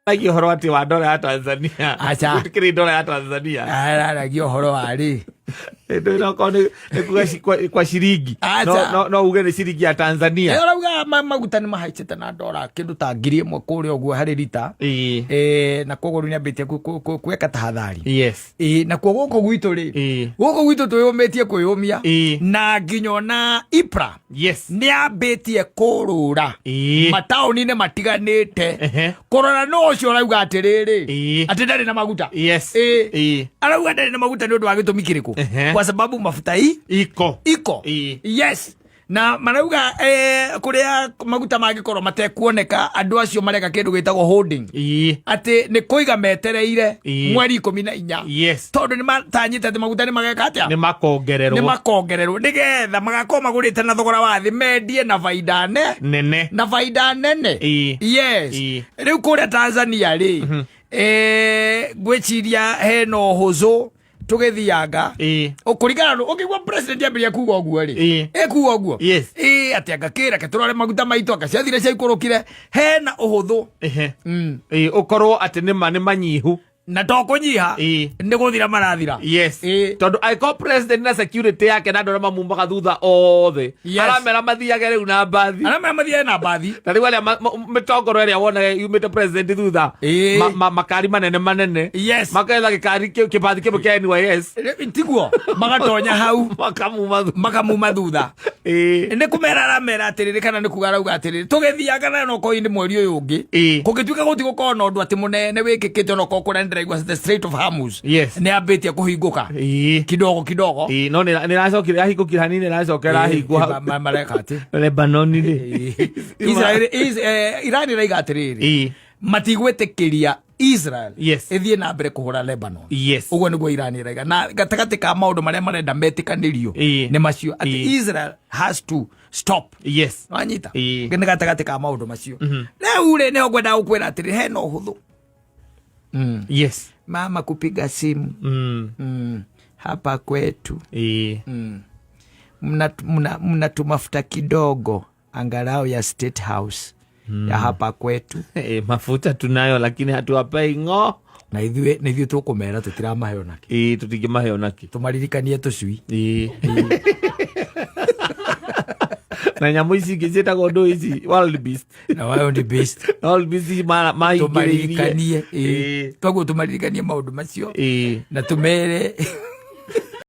Nagio horo ati wa dola ya Tanzania. Acha. Utikiri dola ya Tanzania. Nagio horo wari. Ndio inakuwa kwa shiringi. No uge ni shiringi ya Tanzania. Urauga maguta ni mahaicete na dola kindu ta 1,000 kuri oguo hari lita. Na koguo ni ambitie kuweka tahadhari. Yes. Na koguo guku gwitu ri. Guku gwitu tuyumitie kuyumia na nginyona IPRA. Yes. Ni ambitie kurura. Mataoni ne matiganite. Korona no cio urauga atiriri. Ati ndari na maguta. Yes. Arauga ndari na maguta ni undu wa gitumi kiriku. Kwa sababu mafuta iko. Yes. Na marauga kuria maguta magikorwo matekuoneka andu acio mareka kindu gitagwo holding. Ati ni kuiga metereire mweri 14. Yes. Tondu ni matanyite ati maguta ni mageka atia? Ni makongererwo. Nigetha magakorwo magurite na thogora wa thi mendie na faida nene. Na faida nene. Yes. Riu kuria Tanzania ri gwiciria heno huzo tugithianga ukurigana ukigwa president yambia kuga oguo ri kuga oguo ati agakira keturore maguta maitu akaciathire cia ikurukire hena uhuthu ukorwo ati ni manyihu na tokunyiha ni guthira marathira. Yes. Tondu aiko president na security yake na ndora mamumbaga thutha othe aramera mathiage riu na bathi na riu aria mitongoro iria wona yumite president thutha makari manene maketha gikari kibathi kimwe kia NYS tiguo magatonya hau makamuma thutha ni kumera aramera atiriri kana ni kuga rauga atiriri tugithiaga na no koini mweri uyu ungi kugituika gutigukorwo na undu ati munene wikikite no kokura the Strait of Hormuz. Yes. Ni abeti ya kuhinguka kidogo no ni nasokira ahingukira hanini nasokera ahingwa mareka ati Lebanon ni Iran iraiga atiriri matigwetikiria Israel ithie na mbere kuhura Lebanon. Uguo niguo Iran iraiga na gatagati ka maundu maria marenda metikanirio ni macio ati Israel has to stop. Wanyita ni gatagati ka maundu macio riu ri niho ngwenda gukwira atiri hena uhuthu Yes. Mama kupiga simu hapa kwetu mnatumafuta kidogo angalau ya State House ya hapa kwetu. Mafuta tunayo lakini hatuwapai ngo na ithuĩ tukumera tutiramahe onaki tutingĩmahe onaki tumaririkanie tucui na nyamu ici ingĩ ciĩtagwo ndũ ici wild beast tumaririkanie twaguo tumaririkanie maũndũ macio na tumere